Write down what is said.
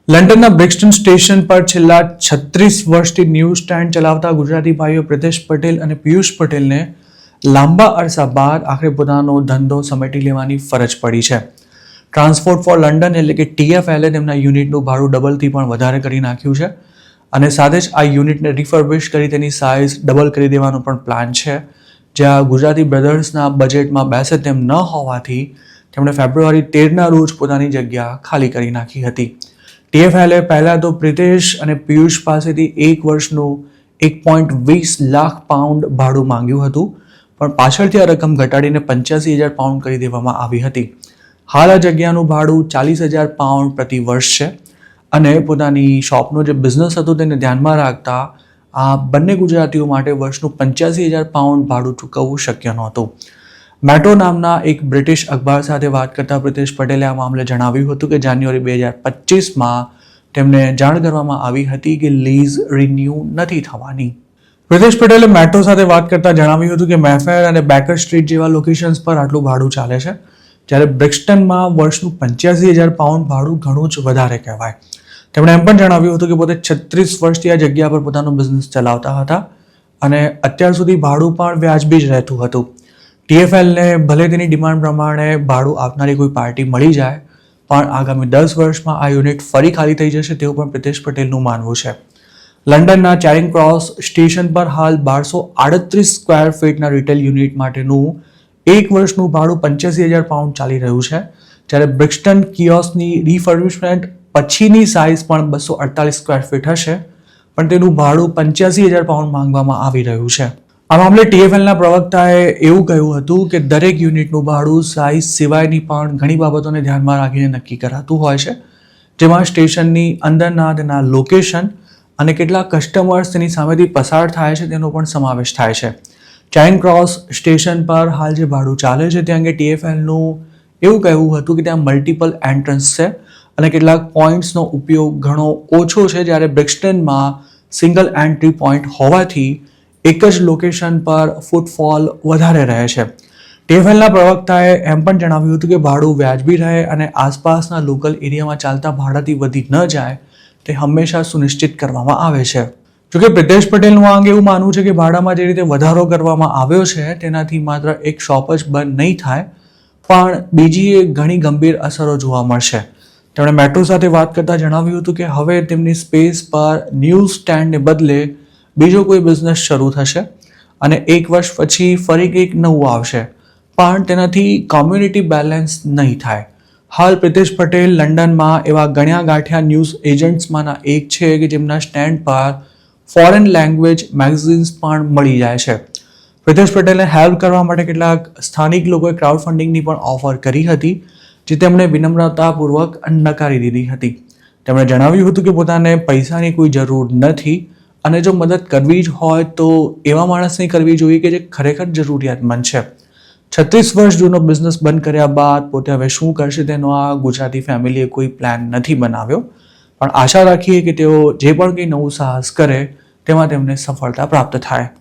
લંડનના બ્રિક્સટન station પર છેલ્લા 36 વર્ષથી ન્યૂઝ સ્ટેન્ડ ચલાવતા ગુજરાતી ભાઈઓ પ્રિતેશ પટેલ અને પિયુષ પટેલને લાંબા અરસા બાદ આખરે પોતાનો ધંધો સમેટી લેવાની ફરજ પડી છે. ટ્રાન્સપોર્ટ ફોર લંડન એટલે કે TFL તેમના યુનિટનું ભાડું ડબલથી પણ વધારે કરી નાખ્યું છે અને સાથે જ આ યુનિટને રિફર્બિશ કરી તેની સાઇઝ ડબલ કરી દેવાનો પણ પ્લાન છે. જ્યાં ગુજરાતી બ્રધર્સના બજેટમાં બેસે તેમ ન હોવાથી તેમણે ફેબ્રુઆરી 13ના રોજ પોતાની જગ્યા ખાલી કરી નાખી હતી. TFLએ પહેલાં તો પ્રિતેશ અને પિયુષ પાસેથી એક વર્ષનું 1.20 લાખ પાઉન્ડ ભાડું માંગ્યું હતું, પણ પાછળથી આ રકમ ઘટાડીને 85,000 પાઉન્ડ કરી દેવામાં આવી હતી. હાલ આ જગ્યાનું ભાડું 40,000 પાઉન્ડ પ્રતિ વર્ષ છે અને પોતાની શોપનો જે બિઝનેસ હતો તેને ધ્યાનમાં રાખતા આ બંને ગુજરાતીઓ માટે વર્ષનું 85,000 પાઉન્ડ ભાડું ચૂકવવું શક્ય નહોતું. મેટ્રો નામના એક બ્રિટિશ અખબાર સાથે વાત કરતા પ્રિતેશ પટેલે આ મામલે જણાવ્યું હતું કે જાન્યુઆરી 2025માં તેમને જાણ કરવામાં આવી હતી કે લીઝ રિન્યૂ નથી થવાની. પ્રિતેશ પટેલે મેટ્રો સાથે વાત કરતા જણાવ્યું હતું કે મેફેર અને બેકર સ્ટ્રીટ જેવા લોકેશન્સ પર આટલું ભાડું ચાલે છે, જ્યારે બ્રિક્સટનમાં વર્ષનું 85,000 પાઉન્ડ ભાડું ઘણું જ વધારે કહેવાય. તેમણે એમ પણ જણાવ્યું હતું કે પોતે 36 વર્ષથી આ જગ્યા પર પોતાનો બિઝનેસ ચલાવતા હતા અને અત્યાર સુધી ભાડું પણ વ્યાજબી જ રહેતું હતું. TFLને ભલે તેની ડિમાન્ડ પ્રમાણે ભાડું આપનારી કોઈ પાર્ટી મળી જાય, પણ આગામી 10 વર્ષમાં આ યુનિટ ફરી ખાલી થઈ જશે તેવું પણ પ્રિતેશ પટેલનું માનવું છે. લંડનના ચેરિંગ ક્રોસ સ્ટેશન પર હાલ 1238 સ્ક્વેર ફીટના રિટેલ યુનિટ માટેનું એક વર્ષનું ભાડું 85,000 પાઉન્ડ ચાલી રહ્યું છે, જ્યારે બ્રિક્સટન કિયોસ્કની રિફર્બિશમેન્ટ પછીની સાઇઝ પણ 248 સ્ક્વેર ફીટ હશે, પણ તેનું ભાડું 85,000 પાઉન્ડ માંગવામાં આવી રહ્યું છે. આ મામલે TFLના પ્રવક્તાએ એવું કહ્યું હતું કે દરેક યુનિટનું ભાડું સાઇઝ સિવાયની પણ ઘણી બાબતોને ધ્યાનમાં રાખીને નક્કી કરાતું હોય છે, જેમાં સ્ટેશનની અંદરના તેના લોકેશન અને કેટલા કસ્ટમર્સ તેની સામેથી પસાર થાય છે તેનો પણ સમાવેશ થાય છે. ચેરિંગ ક્રોસ સ્ટેશન પર હાલ જે ભાડું ચાલે છે તે અંગે TFLનું એવું કહેવું હતું કે ત્યાં મલ્ટિપલ એન્ટ્રન્સ છે અને કેટલાક પોઈન્ટ્સનો ઉપયોગ ઘણો ઓછો છે, જ્યારે બ્રિક્સટનમાં સિંગલ એન્ટ્રી પોઈન્ટ હોવાથી એક જ લોકેશન પર ફૂટફોલ વધારે રહે છે. TFLના પ્રવક્તાએ એમ પણ જણાવ્યું હતું કે ભાડું વ્યાજબી રહે અને આસપાસના લોકલ એરિયામાં ચાલતા ભાડાથી વધી ન જાય તે હંમેશા સુનિશ્ચિત કરવામાં આવે છે. જોકે પ્રિતેશ પટેલનું આ અંગે એવું માનવું છે કે ભાડામાં જે રીતે વધારો કરવામાં આવ્યો છે તેનાથી માત્ર એક શોપ જ બંધ નહીં થાય, પણ બીજી ઘણી ગંભીર અસરો જોવા મળશે. તેમણે મેટ્રો સાથે વાત કરતા જણાવ્યું હતું કે હવે તેમની સ્પેસ પર ન્યૂઝ સ્ટેન્ડને બદલે બીજો કોઈ બિઝનેસ શરૂ થશે અને એક વર્ષ પછી ફરી કંઈક નવું આવશે, પણ તેનાથી કોમ્યુનિટી બેલેન્સ નહીં થાય. હાલ પ્રિતેશ પટેલ લંડનમાં એવા ગણ્યા ગાંઠ્યા ન્યૂઝ એજન્ટ્સમાંના એક છે કે જેમના સ્ટેન્ડ પર ફોરેન લેંગ્વેજ મેગઝિન્સ પણ મળી જાય છે. પ્રિતેશ પટેલને હેલ્પ કરવા માટે કેટલાક સ્થાનિક લોકોએ ક્રાઉડ ફંડિંગની પણ ઓફર કરી હતી, જે તેમણે વિનમ્રતાપૂર્વક નકારી દીધી હતી. તેમણે જણાવ્યું હતું કે પોતાને પૈસાની કોઈ જરૂર નથી અને જો મદદ કરવી જ હોય તો એવા માણસને કરવી જોઈએ કે જે ખરેખર જરૂરિયાતમંદ છે. 36 વર્ષ જૂનો બિઝનેસ બંધ કર્યા બાદ પોતે હવે શું કરશે તેનો આ ગુજરાતી ફેમિલીએ કોઈ પ્લાન નથી બનાવ્યો, પણ આશા રાખીએ કે તેઓ જે પણ કંઈ નવું સાહસ કરે તેમાં તેમને સફળતા પ્રાપ્ત થાય.